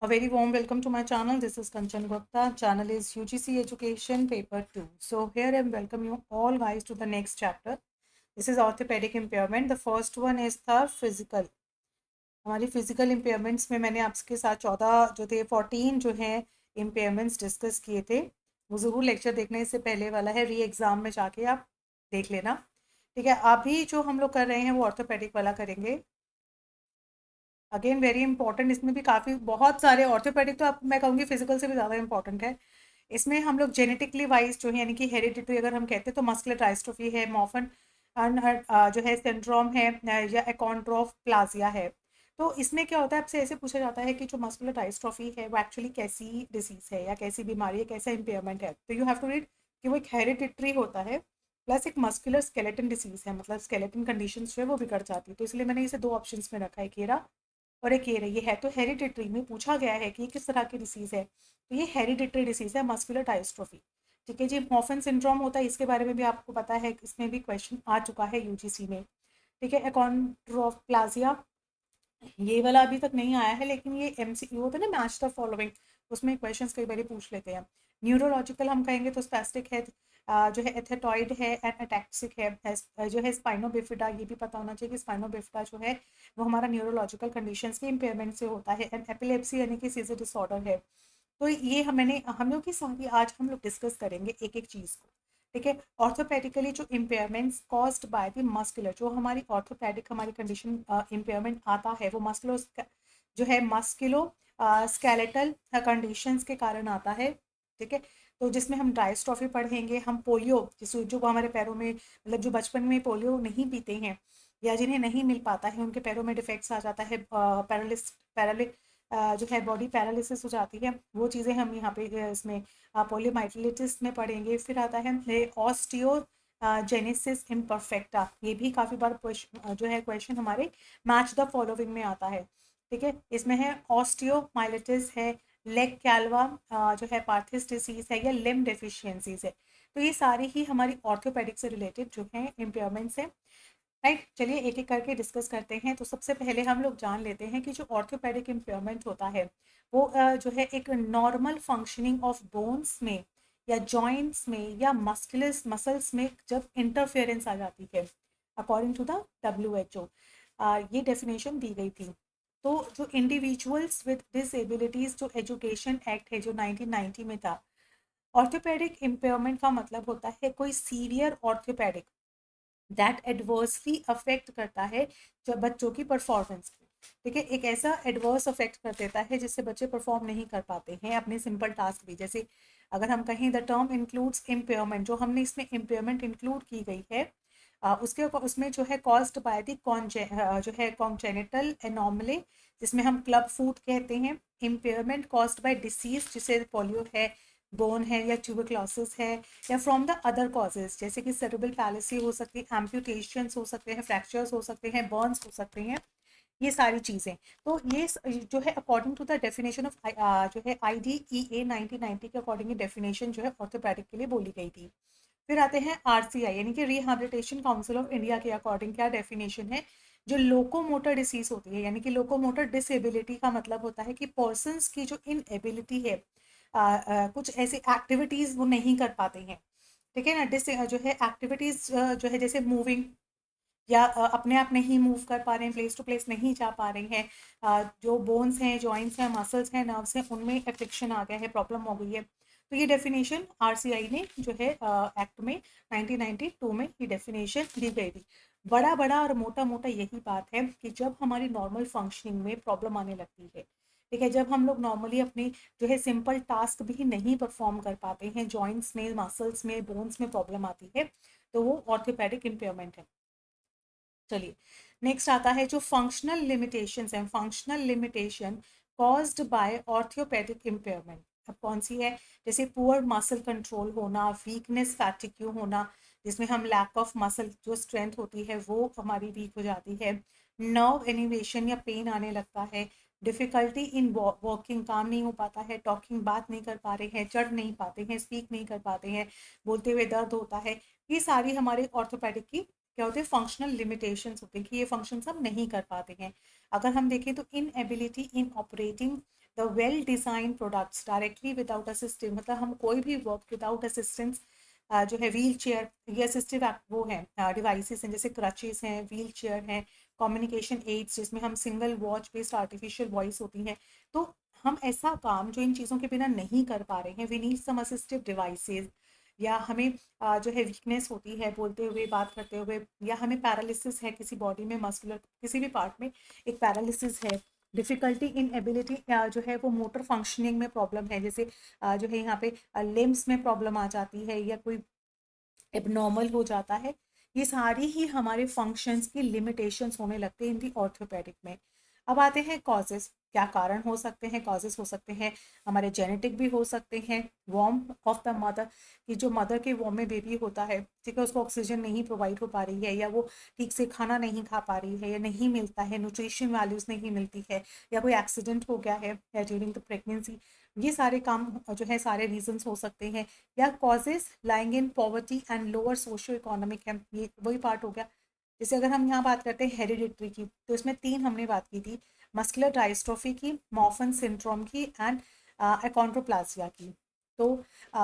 A very warm welcome to my channel. This is Kanchan Gupta. Channel is UGC Education Paper 2. So here I welcome you all guys to the next chapter. This is orthopedic impairment. The first one is the physical. हमारी physical impairments में मैंने आपके साथ 14 जो थे 14 जो है impairments discuss किए थे। वो ज़रूर लेक्चर देखने से पहले वाला है, री एग्ज़ाम में जाके आप देख लेना। ठीक है, अभी जो हम लोग कर रहे हैं वो ऑर्थोपेडिक वाला करेंगे। अगेन वेरी इंपॉर्टेंट, इसमें भी काफ़ी बहुत सारे ऑर्थोपेडिक तो आप मैं कहूँगी फिजिकल से भी ज़्यादा इंपॉर्टेंट है। इसमें हम लोग जेनेटिकली वाइज जो है यानी कि हेरिडिटरी अगर हम कहते हैं तो मस्कुलर डायस्ट्रोफी है, मॉर्फन जो है सिंड्रोम है या एकॉन्ड्रोप्लासिया है। तो इसमें क्या होता है, आपसे ऐसे पूछा जाता है कि जो मस्कुलर डायस्ट्रोफी है वो एक्चुअली कैसी डिसीज़ है या कैसी बीमारी है, कैसा इम्पेयरमेंट है। तो यू हैव टू रीड कि वो एक हेरिडिटरी होता है प्लस एक मस्कुलर स्केलेटन डिसीज़ है, मतलब स्केलेटन कंडीशन जो है वो बिगड़ जाती है। तो इसलिए मैंने इसे दो ऑप्शन में रखा है, केरा और एक ये रही। ये है तो हेरिडिटरी में पूछा गया है कि ये किस तरह की डिसीज़ है, तो ये हेरिडिटरी डिसीज़ है मस्कुलर डायस्ट्रोफी। ठीक है जी, मॉर्फन सिंड्रोम होता है, इसके बारे में भी आपको पता है, इसमें भी क्वेश्चन आ चुका है यूजीसी में। ठीक है, एकॉन्ड्रोप्लासिया ये वाला अभी तक नहीं आया है, लेकिन ये एमसीक्यू होता है ना, मैच द फॉलोइंग, उसमें क्वेश्चंस कई बार पूछ लेते हैं। न्यूरोलॉजिकल हम कहेंगे तो स्पेस्टिक है, जो है एथेटॉइड है एंड अटैक्सिक है, जो है स्पाइनोबिफिडा, ये भी पता होना चाहिए कि स्पाइनोबिफिडा जो है वो हमारा न्यूरोलॉजिकल कंडीशंस के इम्पेयरमेंट से होता है। एंड एपिलेप्सी यानी कि सीजर डिसऑर्डर है। तो ये हम लोग की सारी आज हम लोग डिस्कस करेंगे एक एक चीज़ को। ठीक है, ऑर्थोपेडिकली जो impairments caused by the muscular, जो हमारी ऑर्थोपेडिक हमारी कंडीशन इम्पेयरमेंट आता है वो मस्कुलो जो है मस्कुलो स्केलेटल कंडीशंस के कारण आता है। ठीक है, तो जिसमें हम डायस्ट्रॉफी पढ़ेंगे, हम पोलियो जो हमारे पैरों में, मतलब जो बचपन में पोलियो नहीं पीते हैं या जिन्हें नहीं मिल पाता है, उनके पैरों में डिफेक्ट्स आ जाता है, पैरालिस जो है बॉडी पैरालिसिस हो जाती है, वो चीज़ें हम यहाँ पे इसमें पोलियोमाइलिटिस में पढ़ेंगे। फिर आता है ऑस्टियो जेनेसिस इम्परफेक्टा, ये भी काफ़ी बार जो है क्वेश्चन हमारे मैच द फॉलोइंग में आता है। ठीक है, इसमें है ऑस्टियोमाइलिटिस है, लेग कैल्वा जो है पार्थिस डिसीज है, या लिम्ब डेफिशिएंसीज है। तो ये सारी ही हमारी ऑर्थोपेडिक से रिलेटेड जो है इम्पेयरमेंट्स हैं। राइट, चलिए एक एक करके डिस्कस करते हैं। तो सबसे पहले हम लोग जान लेते हैं कि जो ऑर्थोपेडिक इम्पेयरमेंट होता है वो जो है एक नॉर्मल फंक्शनिंग ऑफ बोन्स में या जॉइंट्स में या मस्कुलस मसल्स में जब इंटरफेरेंस आ जाती है, अकॉर्डिंग टू द WHO। ये डेफिनेशन दी गई थी। तो जो इंडिविजुअल्स विद डिसेबिलिटीज, जो एजुकेशन एक्ट है जो 1990 में था, ऑर्थोपेडिक इम्पेयरमेंट का मतलब होता है कोई severe orthopaedic that adversely affect करता है जब बच्चों की परफॉर्मेंस को। ठीक है, एक ऐसा एडवर्स अफेक्ट कर देता है जिससे बच्चे परफॉर्म नहीं कर पाते हैं अपने सिंपल टास्क भी। जैसे अगर हम कहें द टर्म इंक्लूड्स इम्पेयरमेंट, जो हमने इसमें इम्पेयरमेंट इंक्लूड की गई है उसमें जो है कॉज्ड बाय द जो है कॉन्जेनिटल एनॉमली, जिसमें हम क्लब फूट कहते हैं। इम्पेयरमेंट कॉज्ड बाय डिसीज, जिसे पोलियो है, बोन है या ट्यूबरक्लोसिस है, या फ्रॉम द अदर कॉजेज जैसे कि सेरेब्रल पैलिसी हो सकती है, एम्प्यूटेशंस हो सकते हैं, फ्रैक्चर्स हो सकते हैं, बर्न्स हो सकते हैं, ये सारी चीज़ें। तो ये जो है according to the definition of जो है IDEA 1990 के अकॉर्डिंग डेफिनेशन जो है ऑर्थोपेडिक के लिए बोली गई थी। फिर आते हैं RCI यानी कि रिहैबिलिटेशन काउंसिल ऑफ इंडिया के अकॉर्डिंग क्या डेफिनेशन है। जो लोकोमोटर डिसीज होती है, यानी कि लोकोमोटर डिसेबिलिटी का मतलब होता है कि पर्सनस की जो इनएबिलिटी है, कुछ ऐसी एक्टिविटीज़ वो नहीं कर पाते हैं। ठीक है ना, जो है एक्टिविटीज़ जो है जैसे मूविंग, या अपने आप नहीं मूव कर पा रहे हैं, प्लेस टू प्लेस नहीं जा पा रहे हैं, जो बोन्स हैं, जॉइंट्स हैं, मसल्स हैं, नर्व्स हैं, उनमें एफ्लिक्शन आ गया है, प्रॉब्लम हो गई है। तो ये डेफिनेशन RCI ने जो है एक्ट में 1992 में ये डेफिनेशन दी गई थी। बड़ा बड़ा और मोटा मोटा यही बात है कि जब हमारी नॉर्मल फंक्शनिंग में प्रॉब्लम आने लगती है, ठीक है, जब हम लोग नॉर्मली अपनी जो है सिंपल टास्क भी नहीं परफॉर्म कर पाते हैं, जॉइंट्स में, मसल्स में, बोन्स में प्रॉब्लम आती है, तो वो ऑर्थोपेडिक इम्पेयरमेंट है। चलिए, नेक्स्ट आता है जो फंक्शनल लिमिटेशंस हैं। Functional limitation caused by orthopaedic impairment अब कौन सी है? जैसे पुअर मसल कंट्रोल होना, वीकनेस, फैटिग्यू होना, जिसमें हम लैक ऑफ मसल जो स्ट्रेंथ होती है वो हमारी वीक हो जाती है, नर्व एनिवेशन या पेन आने लगता है, डिफ़िकल्टी इन वॉकिंग, काम नहीं हो पाता है, टॉकिंग, बात नहीं कर पा रहे हैं, चढ़ नहीं पाते हैं, स्पीक नहीं कर पाते हैं, बोलते हुए दर्द होता है। ये सारी हमारे ऑर्थोपेडिक की क्या होते हैं, फंक्शनल लिमिटेशंस होते हैं कि ये फंक्शन हम नहीं कर पाते हैं। अगर हम देखें तो inability in operating the well design products directly without assistance, मतलब हम कोई भी वर्क विदाउट असिस्टेंस जो है व्हील चेयर, ये असिस्टिव वो हैं डिवाइसेस हैं, जैसे क्रचेस हैं, व्हील चेयर हैं, कम्युनिकेशन एड्स जिसमें हम single watch based artificial voice होती हैं। तो हम ऐसा काम जो इन चीज़ों के बिना नहीं कर पा रहे हैं, we need some assistive devices. या हमें जो है वीकनेस होती है बोलते हुए, बात करते हुए, या हमें पैरालिसिस है किसी बॉडी में, मस्कुलर किसी भी पार्ट में एक पैरालिसिस है, डिफ़िकल्टी इन एबिलिटी जो है वो मोटर फंक्शनिंग में प्रॉब्लम है, जैसे जो है यहाँ पे लिम्स में प्रॉब्लम आ जाती है या कोई एबनॉर्मल हो जाता है। ये सारी ही हमारे फंक्शंस की लिमिटेशंस होने लगते हैं इन दी ऑर्थोपेडिक में। अब आते हैं कॉजेस, क्या कारण हो सकते हैं? कॉजेस हो सकते हैं हमारे जेनेटिक भी हो सकते हैं, वॉर्म ऑफ द मदर, कि जो मदर के वॉर्म में बेबी होता है, ठीक है, उसको ऑक्सीजन नहीं प्रोवाइड हो पा रही है, या वो ठीक से खाना नहीं खा पा रही है, या नहीं मिलता है, न्यूट्रिशन वैल्यूज़ नहीं मिलती है, या कोई एक्सीडेंट हो गया है या ड्यूरिंग द प्रेगनेंसी। ये सारे काम जो है सारे रीजंस हो सकते हैं। या causes lying in poverty and lower socio economic है, ये वही पार्ट हो गया। जैसे अगर हम यहाँ बात करते हैं हेरिडिटरी की, तो इसमें 3 हमने बात की थी, मस्कुलर डायस्ट्रोफी की, मॉर्फन सिंड्रोम की, एंड अकॉन्ड्रोप्लासिया की। तो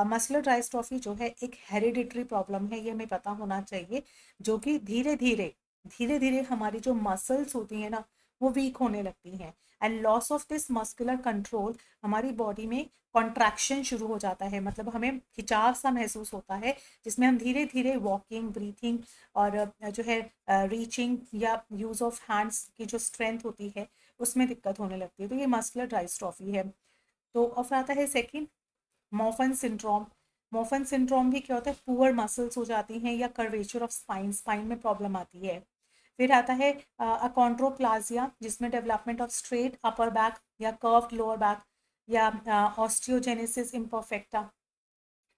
मस्कुलर डायस्ट्रोफी जो है एक हेरिडिटरी प्रॉब्लम है, ये हमें पता होना चाहिए, जो कि धीरे धीरे हमारी जो मसल्स होती हैं ना, वो वीक होने लगती हैं। And loss of this muscular control, हमारी बॉडी में कॉन्ट्रैक्शन शुरू हो जाता है, मतलब हमें खिंचाव सा महसूस होता है, जिसमें हम धीरे धीरे वॉकिंग, ब्रीथिंग और जो है रीचिंग या यूज़ ऑफ हैंड्स की जो स्ट्रेंथ होती है उसमें दिक्कत होने लगती है। तो ये मस्कुलर डायस्ट्रॉफी है। तो और फिर आता है second, Marfan syndrome. Marfan syndrome भी क्या होता है, पुअर मसल्स हो जाती हैं, या कर्वेचर ऑफ स्पाइन, स्पाइन में प्रॉब्लम आती है। फिर आता है अकॉन्ड्रोप्लाजिया, जिसमें development of straight upper back या कर्व्ड लोअर बैक, या ऑस्टियोजेनेसिस इम्परफेक्टा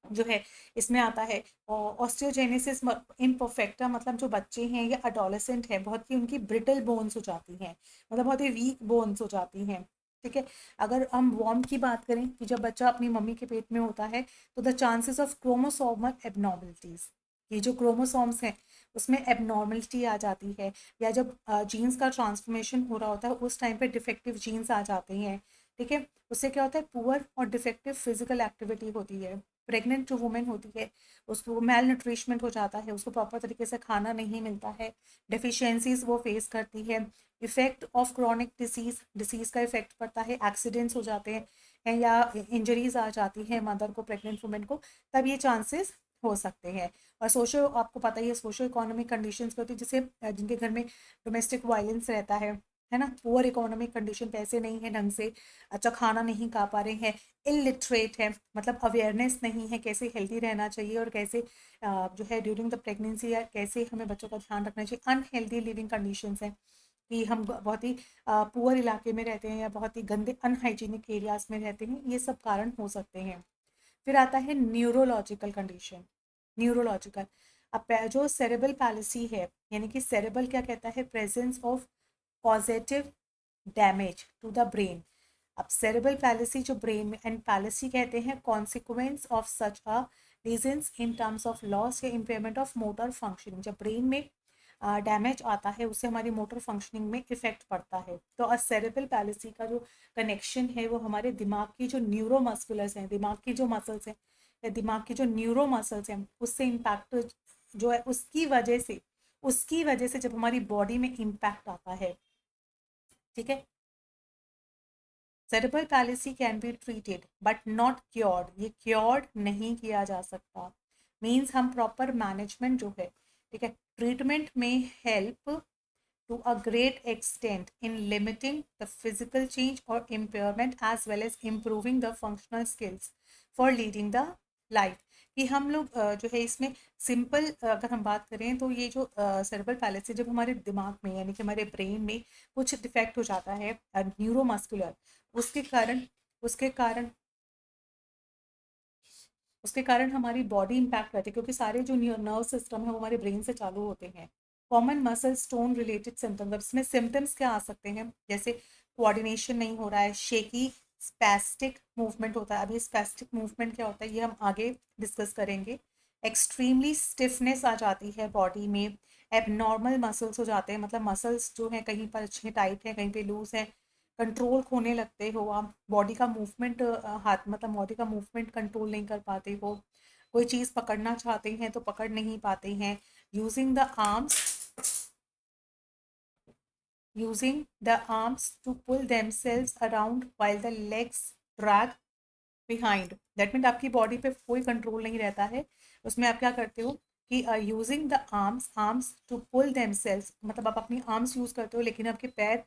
जो है इसमें आता है। ऑस्टियोजेनेसिस इम्परफेक्टा मतलब जो बच्चे हैं या अडोलेसेंट हैं, बहुत ही उनकी ब्रिटल बोन्स हो जाती हैं, मतलब बहुत ही वीक बोन्स हो जाती हैं। ठीक है, अगर हम वॉर्म की बात करें कि जब बच्चा अपनी मम्मी के पेट में होता है, तो the chances of chromosomal abnormalities, ये जो क्रोमोसोम्स हैं उसमें एबनॉर्मलिटी आ जाती है, या जब जीन्स का ट्रांसफॉर्मेशन हो रहा होता है उस टाइम पे डिफेक्टिव जीन्स आ जाते हैं। ठीक है, उससे क्या होता है, पुअर और डिफेक्टिव फिजिकल एक्टिविटी होती है। प्रेग्नेंट जो वुमेन होती है उसको मेल न्यूट्रिशमेंट हो जाता है, उसको प्रॉपर तरीके से खाना नहीं मिलता है, डेफिशिएंसीज वो फेस करती है, effect of chronic disease, disease का इफेक्ट पड़ता है, एक्सीडेंट्स हो जाते हैं या इंजरीज आ जाती हैं मदर को, प्रेग्नेंट वुमेन को, तब ये चांसेस हो सकते हैं। और सोशो, आपको पता ही है, सोशो इकोनॉमिक कंडीशंस होती है, जैसे जिनके घर में डोमेस्टिक वायलेंस रहता है ना, पुअर इकोनॉमिक कंडीशन, पैसे नहीं है ढंग से, अच्छा खाना नहीं खा पा रहे हैं, इलिटरेट है, मतलब अवेयरनेस नहीं है कैसे हेल्दी रहना चाहिए और कैसे जो है ड्यूरिंग द प्रेगनेंसी या कैसे हमें बच्चों का ध्यान रखना चाहिए, अनहेल्दी लिविंग कंडीशंस हैं, कि हम बहुत ही पुअर इलाके में रहते हैं या बहुत ही गंदे अनहाइजीनिक एरियाज में रहते हैं, ये सब कारण हो सकते हैं। फिर आता है न्यूरोलॉजिकल कंडीशन। न्यूरोलॉजिकल, अब जो सेरेबल पैलिसी है, यानी कि सेरेबल क्या कहता है, presence of positive damage to the brain. अब सेरेबल पैलिसी जो ब्रेन में, एंड पैलिसी कहते हैं consequence of such a reasons in terms of loss या इम्पेयरमेंट ऑफ मोटर फंक्शनिंग, जब ब्रेन में डैमेज आता है उससे हमारी मोटर फंक्शनिंग में इफेक्ट पड़ता है। तो सेरेब्रल पैलिसी का जो कनेक्शन है वो हमारे दिमाग की जो न्यूरो मस्कुलस हैं, दिमाग की जो मसल्स हैं या दिमाग की जो न्यूरो मसल्स हैं उससे इम्पैक्ट जो है उसकी वजह से जब हमारी बॉडी में इम्पैक्ट आता है। ठीक है, cerebral policy can be treated but not cured, ये क्योर्ड नहीं किया जा सकता। मीन्स हम प्रॉपर मैनेजमेंट जो है, ठीक है, ट्रीटमेंट में help to a great extent in limiting the physical change or impairment as well as improving the functional skills for leading the life। कि हम लोग जो है इसमें सिंपल अगर हम बात करें तो ये जो सेरेब्रल पैलिसी जब हमारे दिमाग में यानी कि हमारे ब्रेन में कुछ डिफेक्ट हो जाता है न्यूरोमस्कुलर, उसके कारण उसके कारण उसके कारण हमारी बॉडी इम्पैक्ट करती है, क्योंकि सारे जो नर्व सिस्टम है वो हमारे ब्रेन से चालू होते हैं। Common muscle stone related symptoms, अब इसमें सिम्टम्स क्या आ सकते हैं, जैसे कोऑर्डिनेशन नहीं हो रहा है, शेकी स्पैस्टिक मूवमेंट होता है। अभी स्पैस्टिक मूवमेंट क्या होता है ये हम आगे डिस्कस करेंगे। एक्सट्रीमली स्टिफनेस आ जाती है बॉडी में, एबनॉर्मल मसल्स हो जाते हैं, मतलब मसल्स जो हैं कहीं पर अच्छे टाइट हैं कहीं पे लूज हैं, कंट्रोल खोने लगते हो, आप बॉडी का मूवमेंट, हाथ मतलब बॉडी का मूवमेंट कंट्रोल नहीं कर पाते हो, कोई चीज़ पकड़ना चाहते हैं तो पकड़ नहीं पाते हैं। Using the arms, using the arms to pull themselves around while the legs drag behind. That mean आपकी बॉडी पे कोई कंट्रोल नहीं रहता है, उसमें आप क्या करते हो कि using the arms to pull themselves, मतलब आप अपनी आर्म्स यूज करते हो लेकिन आपके पैर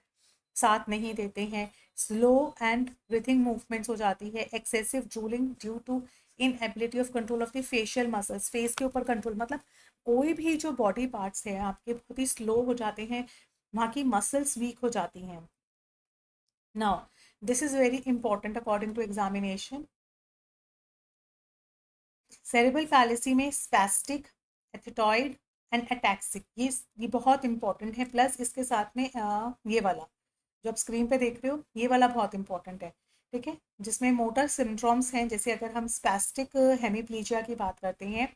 साथ नहीं देते हैं। स्लो एंड ब्रीथिंग मूवमेंट्स हो जाती है। Excessive drooling due to inability of control of the facial muscles, face के ऊपर कंट्रोल, मतलब कोई भी जो बॉडी पार्ट्स है आपके बहुत ही स्लो हो जाते हैं, वहाँ की मसल्स वीक हो जाती हैं। Now this is very important according to examination. Cerebral palsy में स्पैस्टिक, एथेटॉइड एंड अटैक्सिक, ये बहुत इंपॉर्टेंट है। प्लस इसके साथ में ये वाला जो आप स्क्रीन पे देख रहे हो, ये वाला बहुत इंपॉर्टेंट है, ठीक है, जिसमें मोटर सिंड्रोम्स हैं। जैसे अगर हम स्पैस्टिक हेमीप्लीजिया की बात करते हैं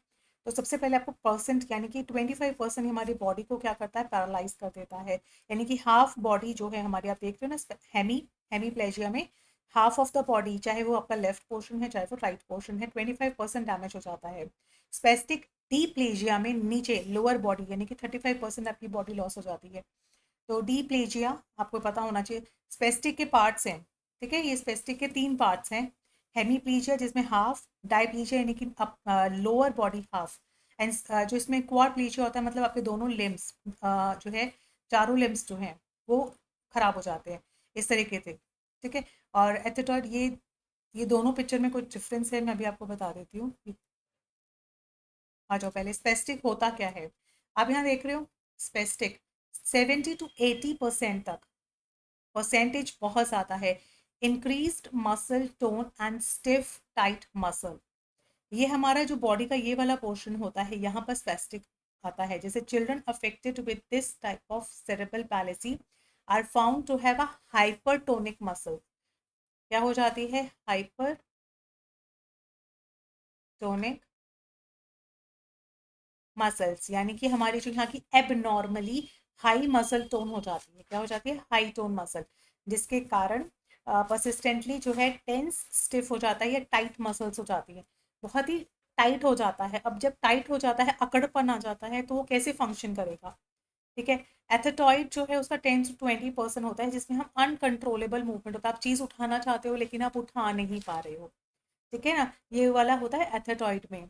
तो सबसे पहले आपको परसेंट यानी कि 25% हमारी बॉडी को क्या करता है, पैरालाइज कर देता है। यानी कि हाफ बॉडी जो है हमारी, आप देख रहे हो ना हेमीप्लेजिया में, हाफ ऑफ द बॉडी, चाहे वो आपका लेफ्ट पोर्शन है चाहे वो राइट पोर्शन है, 25% डैमेज हो जाता है। स्पेस्टिक डीप्लेजिया में नीचे लोअर बॉडी यानी कि 35% आपकी बॉडी लॉस हो जाती है। तो डीप्लेजिया आपको पता होना चाहिए। स्पेस्टिक के पार्ट्स हैं, ठीक है, ये स्पेस्टिक के 3 पार्ट्स हैं। हेमीप्लीजिया जिसमें हाफ, डाइप्लीजिया यानी कि लोअर बॉडी हाफ, एंड जो इसमें क्वाड्रीप्लीजिया होता है मतलब आपके दोनों लिम्स जो है, चारों लिम्स जो हैं वो खराब हो जाते हैं इस तरीके से, ठीक है। और एथेटॉइड, ये दोनों पिक्चर में कुछ डिफरेंस है, मैं अभी आपको बता देती हूँ। आ जाओ पहले, स्पेस्टिक होता क्या है। आप यहाँ देख रहे हो स्पेस्टिक 70 to 80% तक, परसेंटेज बहुत ज़्यादा है। Increased muscle tone and stiff tight muscle, ये हमारा जो बॉडी का ये वाला पोर्शन होता है यहाँ पर स्पेस्टिक आता है। जैसे children affected with this type of cerebral palsy are found to have a hypertonic muscle. क्या हो जाती है, हाइपरटोनिक मसल्स, यानी कि हमारी जो यहाँ की एबनॉर्मली हाई मसल टोन हो जाती है। क्या हो जाती है, हाई टोन मसल, जिसके कारण परसिस्टेंटली जो है टेंस स्टिफ हो जाता है या टाइट मसल्स हो जाती है, बहुत ही टाइट हो जाता है। अब जब टाइट हो जाता है, अकड़पन आ जाता है, तो वो कैसे फंक्शन करेगा, ठीक है। एथेटॉइड जो है उसका 10 to 20% होता है, जिसमें हम अनकंट्रोलेबल मूवमेंट होता है, आप चीज़ उठाना चाहते हो लेकिन आप उठा नहीं पा रहे हो, ठीक है ना, ये वाला होता है एथेटॉइड में।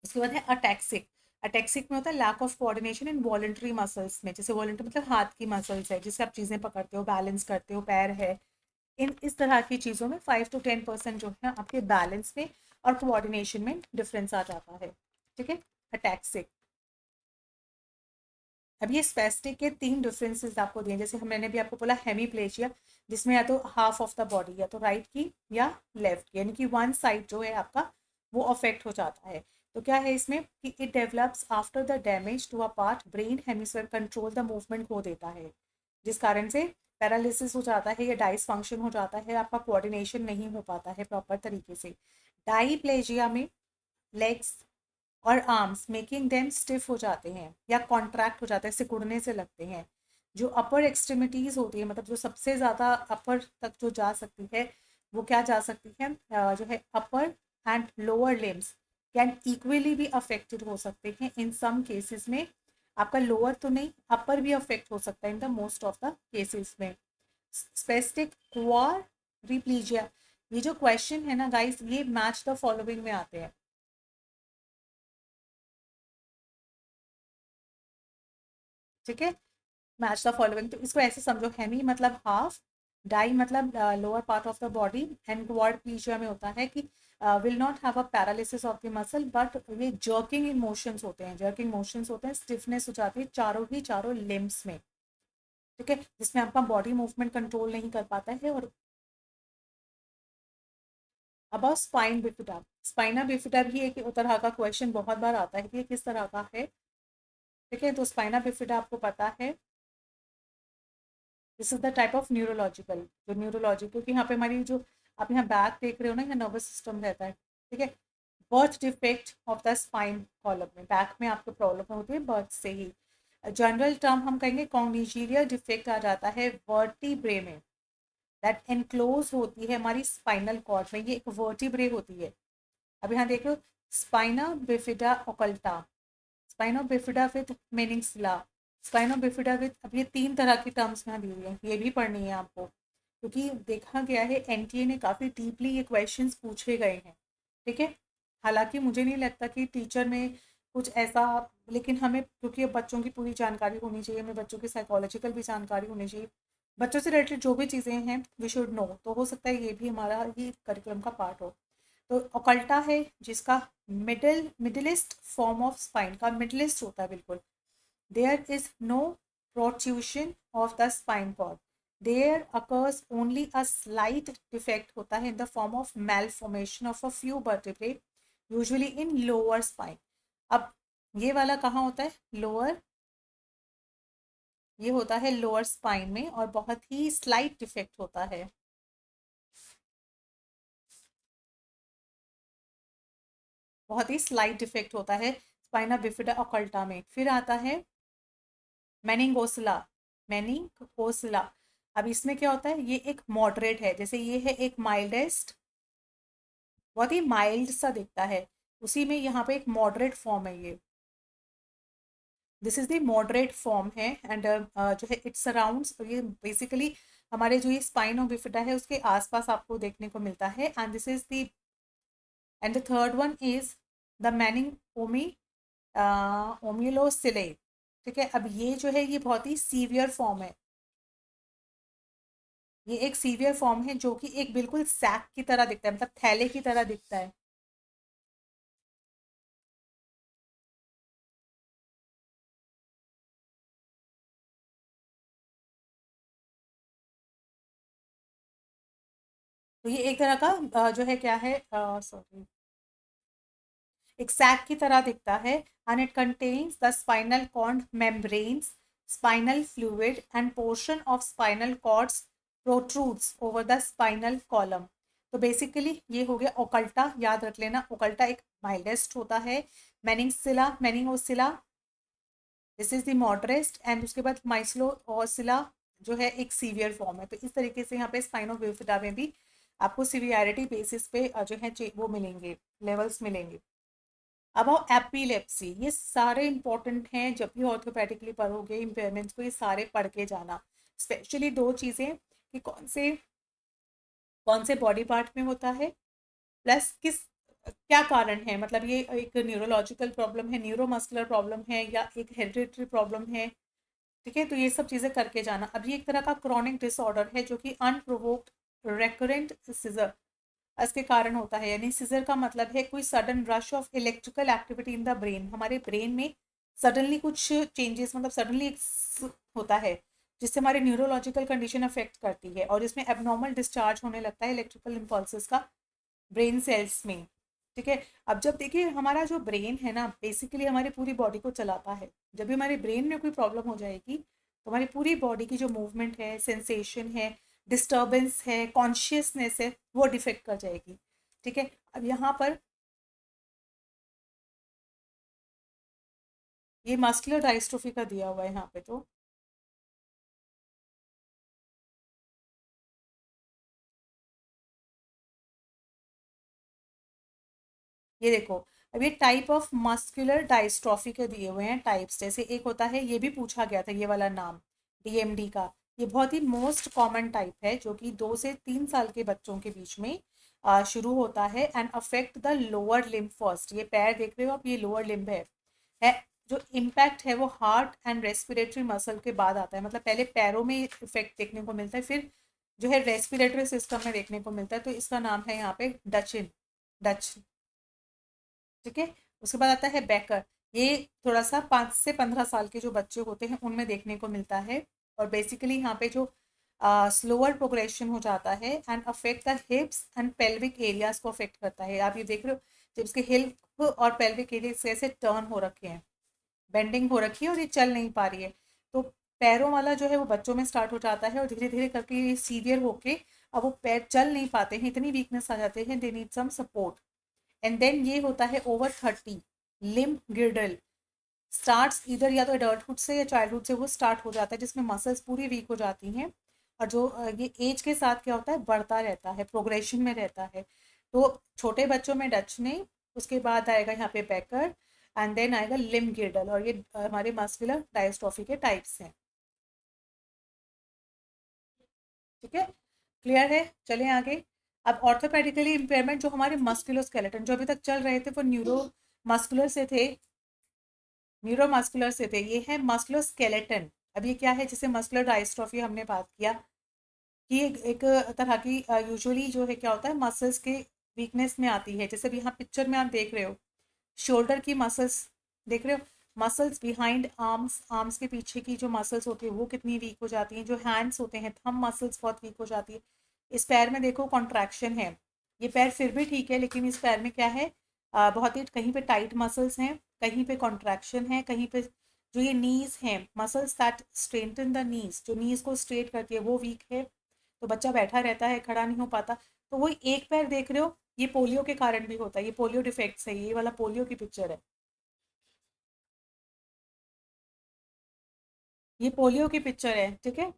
उसके बाद है अटैक्सिक। अटैक्सिक में होता है lack of coordination in voluntary muscles में। जैसे वॉलंटरी मतलब हाथ की मसल्स है जिससे आप चीज़ें पकड़ते हो, बैलेंस करते हो, पैर है, इन इस तरह की चीज़ों में 5 to 10% जो है आपके बैलेंस में और कोऑर्डिनेशन में डिफरेंस आ जाता है, ठीक है, अटैक्सिक। अब ये स्पेस्टिक के 3 डिफरेंसेस आपको दिए, जैसे हम मैंने भी आपको बोला हेमीप्लेजिया, जिसमें या तो हाफ ऑफ द बॉडी, या तो राइट की या लेफ्ट की, यानी कि वन साइड जो है आपका वो अफेक्ट हो जाता है। तो क्या है इसमें कि it develops after the damage to a part, brain hemisphere control the movement खो देता है, जिस कारण से पैरालिसिस हो जाता है या डाइस फंक्शन हो जाता है, आपका कोऑर्डिनेशन नहीं हो पाता है प्रॉपर तरीके से। डाईप्लेजिया में लेग्स और आर्म्स मेकिंग देम स्टिफ हो जाते हैं या कॉन्ट्रैक्ट हो जाते हैं, सिकुड़ने से लगते हैं। जो अपर एक्सट्रीमिटीज़ होती है, मतलब जो सबसे ज़्यादा अपर तक जो जा सकती है, वो क्या जा सकती है, जो है upper and lower limbs can equally भी अफेक्टेड हो सकते हैं इन सम केसेस में। आपका लोअर तो नहीं, अपर भी अफेक्ट हो सकता है in the most of the cases में। स्पेस्टिक क्वाड्रिप्लीजिया, ये जो क्वेश्चन है ना गाइस, ये मैच द फॉलोइंग में आते हैं, ठीक है, मैच द फॉलोइंग। तो इसको ऐसे समझो, हेमी मतलब हाफ, डाई मतलब lower part of the body, and quadriplegia में होता है कि will not have a paralysis of the muscle, but ये जर्किंग मोशंस होते हैं, जर्किंग मोशंस होते हैं, स्टिफनेस हो जाती है चारों ही चारों लिम्स में, ठीक है, जिसमें आपका बॉडी मूवमेंट कंट्रोल नहीं कर पाता है। और अब स्पाइन बिफिडा, स्पाइना बिफिडा भी एक तरह का क्वेश्चन बहुत बार आता है कि ये किस तरह का है, ठीक है। तो स्पाइना बिफिडा आपको पता है, this is the type of neurological, जो न्यूरोलॉजिकल, क्योंकि यहाँ पे हमारी जो आप यहाँ बैक देख रहे हो ना, यहाँ नर्वस सिस्टम रहता है, ठीक है। Birth defect of the spine column में, बैक में आपको प्रॉब्लम होती है बर्थ से ही। जनरल टर्म हम कहेंगे कॉग्निजीरियल डिफेक्ट आ जाता है वर्टिब्रे में, दैट एनक्लोज होती है हमारी स्पाइनल कॉर्ड में, ये एक वर्टिब्रे होती है। अब यहाँ देख लो, spina bifida occulta, spina bifida with meningocele, spina bifida with, अब ये 3 तरह की टर्म्स यहाँ दी हुई है, ये भी पढ़नी है आपको, क्योंकि देखा गया है एनटीए ने काफ़ी डीपली ये क्वेश्चंस पूछे गए हैं। ठीक है, हालांकि मुझे नहीं लगता कि टीचर में कुछ ऐसा, लेकिन हमें क्योंकि अब बच्चों की पूरी जानकारी होनी चाहिए, हमें बच्चों की साइकोलॉजिकल भी जानकारी होनी चाहिए, बच्चों से रिलेटेड जो भी चीज़ें हैं वी शुड नो, तो हो सकता है ये भी हमारा ही करिकुलम का पार्ट हो। तो ओकल्टा है जिसका मिडिलिस्ट फॉर्म ऑफ स्पाइन का मिडिलिस्ट होता है बिल्कुल, there is no protrusion of the spine cord, there occurs only a slight defect होता है in the form of malformation of a few vertebrae usually in lower spine. अब ये वाला कहाँ होता है, लोअर, ये होता है लोअर स्पाइन में और बहुत ही स्लाइट डिफेक्ट होता है, बहुत ही स्लाइट डिफेक्ट होता है स्पाइना बिफिडा ओकल्टा में। फिर आता है मेनिंगोसिला, मेनिंगोसिला, अब इसमें क्या होता है, ये एक मॉडरेट है, जैसे ये है एक माइल्डेस्ट, बहुत ही माइल्ड सा दिखता है, उसी में यहाँ पे एक मॉडरेट फॉर्म है ये, this is the moderate form है एंड जो है इट सराउंड्स, ये बेसिकली हमारे जो ये स्पाइन ऑफ बिफिडा है उसके आसपास आपको देखने को मिलता है, and this is the, and the third one is the meningomyelocele. ठीक है, अब ये जो है ये बहुत ही सीवियर फॉर्म है, ये एक सीवियर फॉर्म है जो कि एक बिल्कुल सैक की तरह दिखता है, मतलब थैले की तरह दिखता है। तो ये एक तरह का जो है क्या है, सॉरी, एक सैक की तरह दिखता है, and it contains the spinal cord membranes, spinal fluid and portion of spinal cords protrudes over the spinal column. तो बेसिकली ये हो गया ओकल्टा, याद रख लेना, ओकल्टा एक माइल्डेस्ट होता है, मेनिंगसिला, मेनिंगोसिला, दिस इज द मॉडरेस्ट, एंड उसके बाद माइस्लो और सिला जो है एक सीवियर फॉर्म है। तो इस तरीके से यहाँ पे स्पाइनो बिफिडा में भी आपको सीवियरिटी बेसिस पे जो है वो मिलेंगे, लेवल्स मिलेंगे। अब आओ एपिलेप्सी, ये सारे इंपॉर्टेंट हैं, जब भी ऑर्थोपेडिकली पढ़ोगे इम्पेयरमेंट्स को ये सारे पढ़ के जाना, स्पेशली दो चीज़ें कि कौन से बॉडी पार्ट में होता है, प्लस किस, क्या कारण है, मतलब ये एक न्यूरोलॉजिकल प्रॉब्लम है, न्यूरोमस्कुलर प्रॉब्लम है, या एक हेरिडिटरी प्रॉब्लम है। ठीक है, तो ये सब चीज़ें करके जाना। अब ये एक तरह का क्रॉनिक डिसऑर्डर है जो कि अनप्रोवोक्ड रेकरेंट सिजर इसके कारण होता है, यानी सिजर का मतलब है कोई sudden rush of electrical activity in the brain, हमारे ब्रेन में सडनली कुछ चेंजेस, मतलब सडनली होता है जिससे हमारे न्यूरोलॉजिकल कंडीशन अफेक्ट करती है, और इसमें एबनॉर्मल डिस्चार्ज होने लगता है इलेक्ट्रिकल इम्पल्सेस का ब्रेन सेल्स में। ठीक है, अब जब देखिए हमारा जो ब्रेन है ना बेसिकली हमारी पूरी बॉडी को चलाता है, जब भी हमारे ब्रेन में कोई प्रॉब्लम हो जाएगी तो हमारी पूरी बॉडी की जो मूवमेंट है, सेंसेशन है, डिस्टर्बेंस है, कॉन्शियसनेस है, वो डिफेक्ट कर जाएगी। ठीक है, अब यहाँ पर ये मस्कुलर डायस्ट्रोफी का दिया हुआ है यहाँ पे, तो ये देखो, अब ये टाइप ऑफ मस्कुलर डायस्ट्रॉफी के दिए हुए हैं टाइप्स, जैसे एक होता है, ये भी पूछा गया था ये वाला नाम, डीएमडी का, ये बहुत ही मोस्ट कॉमन टाइप है जो कि 2 से 3 साल के बच्चों के बीच में शुरू होता है and affect the lower limb first, ये पैर देख रहे हो आप, ये लोअर लिम्ब है जो इम्पैक्ट है वो हार्ट एंड रेस्पिरेटरी मसल के बाद आता है, मतलब पहले पैरों में इफेक्ट देखने को मिलता है, फिर जो है रेस्पिरेटरी सिस्टम में देखने को मिलता है, तो इसका नाम है यहाँ पे डचिन, डच। ठीक है, उसके बाद आता है बैकर, ये थोड़ा सा 5 से 15 साल के जो बच्चे होते हैं उनमें देखने को मिलता है, और बेसिकली यहाँ पे जो स्लोअर प्रोग्रेशन हो जाता है and affect the हिप्स and pelvic areas को अफेक्ट करता है, आप ये देख रहे हो जब इसके हिप और पेल्विक एरिया ऐसे टर्न हो रखे हैं, बेंडिंग हो रखी है और ये चल नहीं पा रही है, तो पैरों वाला जो है वो बच्चों में स्टार्ट हो जाता है और धीरे धीरे करके ये सीवियर होके अब वो पैर चल नहीं पाते हैं, इतनी वीकनेस आ जाते हैं, they need some support, and then ये होता है ओवर 30, लिम्ब गिर्डल स्टार्ट्स इधर, या तो एडल्टहुड से या चाइल्डहुड से वो स्टार्ट हो जाता है जिसमें मसल्स पूरी वीक हो जाती हैं और जो ये एज के साथ क्या होता है, बढ़ता रहता है, प्रोग्रेशन में रहता है। तो छोटे बच्चों में डच नहीं, उसके बाद आएगा यहाँ पे बेकर, एंड देन आएगा लिम गिर्डल, और ये हमारे मस्कुलर डायस्ट्रॉफी के टाइप्स हैं। ठीक है, क्लियर है? चलें आगे। अब ऑर्थोपेडिकली इम्पेयरमेंट जो हमारे मस्कुलोस्केलेटन जो अभी तक चल रहे थे वो न्यूरो मस्कुलर से थे, न्यूरोमस्कुलर से थे, ये है मस्कुलोस्केलेटन। अब ये क्या है, जैसे मस्कुलर डायस्ट्रॉफी हमने बात किया कि एक तरह की यूजुअली जो है क्या होता है, मसल्स के वीकनेस में आती है। जैसे अभी यहाँ पिक्चर में आप देख रहे हो, शोल्डर की मसल्स देख रहे हो, मसल्स बिहाइंड आर्म्स, आर्म्स के पीछे की जो मसल्स होती है वो कितनी वीक हो जाती हैं। जो हैंड्स होते हैं, थंब मसल्स बहुत वीक हो जाती है। इस पैर में देखो कॉन्ट्रैक्शन है, ये पैर फिर भी ठीक है, लेकिन इस पैर में क्या है, बहुत ही कहीं पे टाइट मसल्स हैं, कहीं पे कॉन्ट्रैक्शन है, कहीं पे जो ये नीज हैं, muscles that strengthen the knees, जो नीज को स्ट्रेट करती है वो वीक है। तो बच्चा बैठा रहता है, खड़ा नहीं हो पाता। तो वही एक पैर देख रहे हो, ये पोलियो के कारण भी होता है, ये पोलियो डिफेक्ट्स है, ये वाला पोलियो की पिक्चर है, ये पोलियो की पिक्चर है। ठीक है,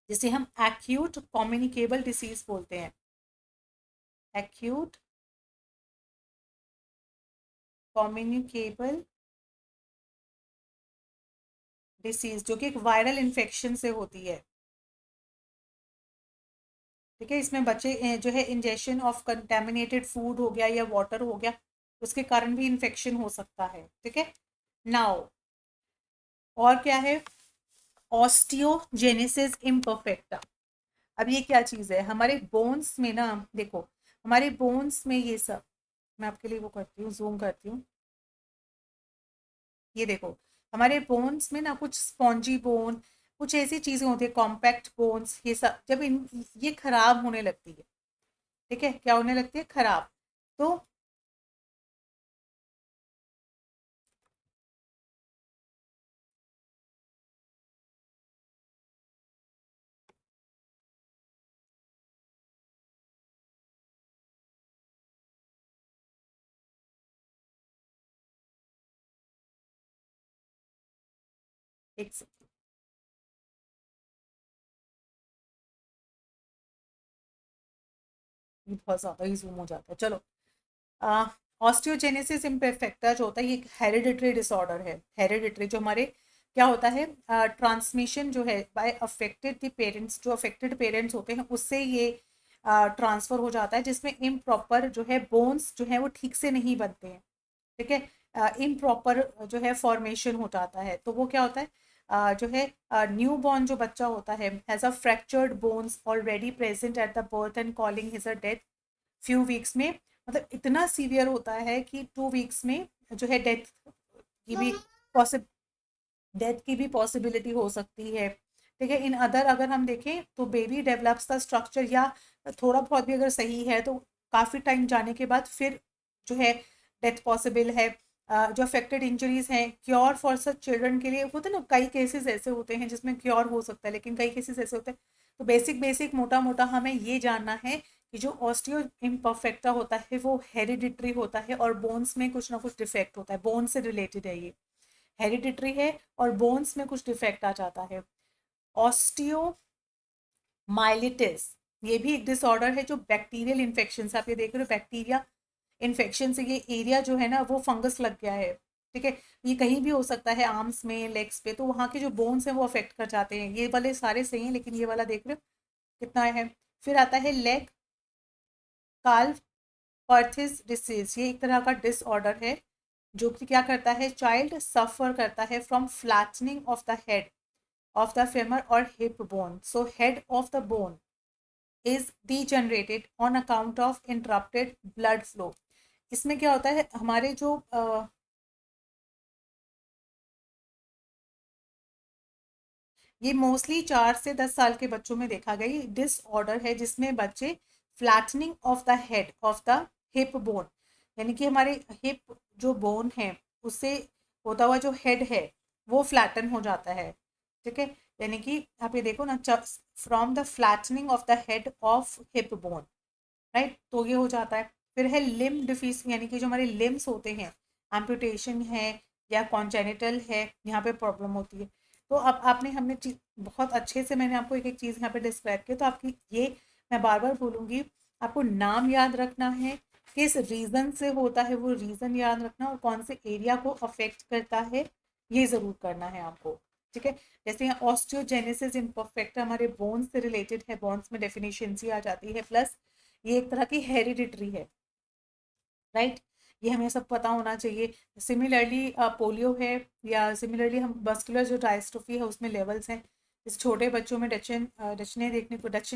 जिसे हम एक्यूट कम्युनिकेबल डिसीज बोलते हैं, एक्यूट कम्युनिकेबल डिसीज, जो कि एक वायरल इन्फेक्शन से होती है। ठीक है, इसमें बच्चे जो है इंजेक्शन ऑफ कंटेमिनेटेड फूड हो गया या वाटर हो गया, उसके कारण भी इन्फेक्शन हो सकता है। ठीक है, नाउ और क्या है, ऑस्टियोजेनेसिस इम्परफेक्टा। अब ये क्या चीज़ है, हमारे बोन्स में ना, देखो हमारे बोन्स में ये सब, मैं आपके लिए वो करती हूँ, जूम करती हूँ, ये देखो हमारे बोन्स में ना कुछ स्पॉन्जी बोन, कुछ ऐसी चीज़ें होती है, कॉम्पैक्ट बोन्स, ये सब जब इन ये खराब होने लगती है, ठीक है, क्या होने लगती है, खराब। तो एक ये बहुत ज़्यादा ही जूम हो जाता है, चलो। ऑस्टियोजेनेसिस इम्परफेक्टा जो होता है, ये एक हेरिडिटरी डिसऑर्डर है। हेरिडिटरी जो हमारे क्या होता है, ट्रांसमिशन जो है बाय अफेक्टेड द पेरेंट्स, जो अफेक्टेड पेरेंट्स होते हैं उससे ये ट्रांसफ़र हो जाता है, जिसमें इम्प्रॉपर जो है बोन्स जो है वो ठीक से नहीं बनते हैं। ठीक है, इम्प्रॉपर जो है फॉर्मेशन हो जाता है, तो वो क्या होता है, जो है न्यू बॉर्न जो बच्चा होता है has a fractured bones already present at the birth and calling his a death few weeks में। मतलब इतना सीवियर होता है कि 2 वीक्स में जो है की भी पॉसिब डेथ की भी पॉसिबिलिटी हो सकती है। ठीक है, इन अदर अगर हम देखें तो बेबी डेवलप्स द स्ट्रक्चर, या थोड़ा बहुत भी अगर सही है तो काफ़ी टाइम जाने के बाद फिर जो है डेथ पॉसिबल है। जो अफेक्टेड इंजरीज हैं, क्योर फॉर सच चिल्ड्रन के लिए होते हैं ना, कई केसेस ऐसे होते हैं जिसमें क्योर हो सकता है, लेकिन कई केसेस ऐसे होते हैं। तो बेसिक बेसिक मोटा मोटा हमें ये जानना है कि जो ऑस्टियो इम्परफेक्टा होता है वो हेरिडिटरी होता है, और बोन्स में कुछ ना कुछ डिफेक्ट होता है, बोन से रिलेटेड है ये, हेरिडिटरी है और बोन्स में कुछ डिफेक्ट आ जाता है। ऑस्टियोमाइलिटिस, ये भी एक डिसऑर्डर है जो बैक्टीरियल इन्फेक्शन से, आप ये देख रहे हो बैक्टीरिया इन्फेक्शन से ये एरिया जो है ना वो फंगस लग गया है। ठीक है, ये कहीं भी हो सकता है, आर्म्स में, लेग्स पे, तो वहाँ के जो बोन्स हैं वो अफेक्ट कर जाते हैं। ये वाले सारे सही हैं, लेकिन ये वाला देख रहे हो कितना है। फिर आता है लेग काल्व पर्थेस डिसीज, ये एक तरह का डिसऑर्डर है जो कि क्या करता है, चाइल्ड सफर करता है from flattening of the head of the femur और hip bone, so head of the bone is degenerated on account of interrupted blood flow. इसमें क्या होता है, हमारे जो ये मोस्टली 4 से 10 साल के बच्चों में देखा गई डिसऑर्डर है, जिसमें बच्चे flattening of the head of the hip bone, यानी कि हमारे हिप जो बोन है उससे होता हुआ जो हेड है वो फ्लैटन हो जाता है। ठीक है, यानी कि आप ये देखो ना, from the flattening of the head of hip bone, right, तो ये हो जाता है। फिर है लिम्ब डिफीस, यानी कि जो हमारे लिम्स होते हैं, एम्पुटेशन है या कॉन्जेनिटल है, यहाँ पे प्रॉब्लम होती है। तो अब आपने हमने चीज बहुत अच्छे से मैंने आपको एक एक चीज़ यहाँ पे डिस्क्राइब की, तो आपकी ये मैं बार बार बोलूँगी, आपको नाम याद रखना है, किस रीज़न से होता है वो रीज़न याद रखना, और कौन से एरिया को अफेक्ट करता है ये ज़रूर करना है आपको। ठीक है, जैसे यहाँ ऑस्टियोजेनेसिस इम्परफेक्ट हमारे बोन्स से रिलेटेड है, बोन्स में डेफिशिएंसी आ जाती है, प्लस ये एक तरह की हेरिडिटरी है, राइट, ये हमें सब पता होना चाहिए। सिमिलरली पोलियो है, या सिमिलरली हम मस्कुलर जो डायस्ट्रोफी है उसमें लेवल्स हैं। इस छोटे बच्चों में डचन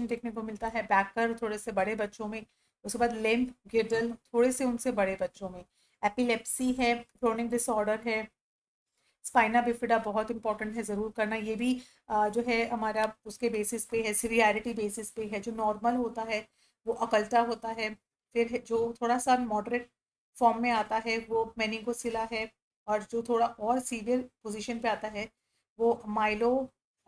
देखने को मिलता है, बैकर थोड़े से बड़े बच्चों में, उसके बाद लिम्प गिडल थोड़े से उनसे बड़े बच्चों में, एपिलेप्सी है, क्रोनिक डिसऑर्डर है, स्पाइना बिफिडा बहुत इंपॉर्टेंट है, ज़रूर करना ये भी। जो है हमारा उसके बेसिस पे है, सिवियरिटी बेसिस पे है, जो नॉर्मल होता है वो अकल्टा होता है, फिर जो थोड़ा सा मॉडरेट फॉर्म में आता है वो मेनिंगोसिला है, और जो थोड़ा और सीवियर पोजीशन पे आता है वो माइलो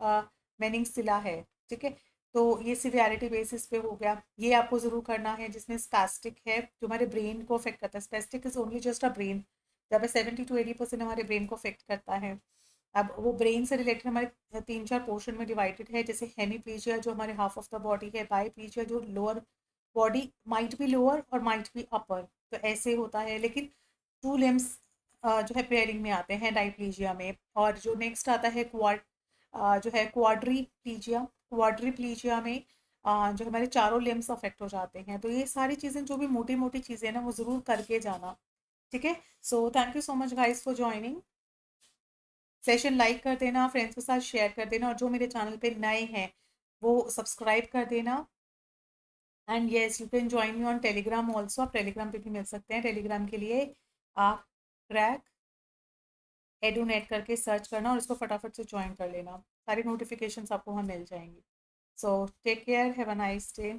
मेनिंगसिला है। ठीक है, तो ये सिवियरिटी बेसिस पे हो गया, ये आपको ज़रूर करना है। जिसमें स्पैस्टिक है, जो हमारे ब्रेन को अफेक्ट करता है, spastic is only just a brain, जब 70 to 80% हमारे ब्रेन को अफेक्ट करता है। अब वो ब्रेन से रिलेटेड हमारे तीन चार पोर्शन में डिवाइडेड है, जैसे हेमीप्लीजिया जो हमारे हाफ ऑफ द बॉडी है, बाईप्लीजिया जो lower body might be lower और माइट बी अपर, तो ऐसे होता है। लेकिन टू लिम्स जो है पेयरिंग में आते हैं डाइप्लीजिया में। और जो नेक्स्ट आता है जो है क्वाड्रीप्लीजिया, क्वाड्रीप्लीजिया में जो हमारे चारों लिम्स अफेक्ट हो जाते हैं। तो ये सारी चीज़ें जो भी मोटी मोटी चीज़ें हैं ना वो ज़रूर करके जाना। ठीक है, so thank you so much guys for joining. Session like कर देना, फ्रेंड्स के साथ शेयर कर देना, और जो मेरे चैनल पे नए हैं वो सब्सक्राइब कर देना। And yes, you can join me on Telegram also, आप टेलीग्राम पे भी मिल सकते हैं। टेलीग्राम के लिए आप क्रैक एडूनेट करके सर्च करना और इसको फटाफट से ज्वाइन कर लेना, सारी नोटिफिकेशंस आपको वहाँ मिल जाएंगी। So take care, have a nice day.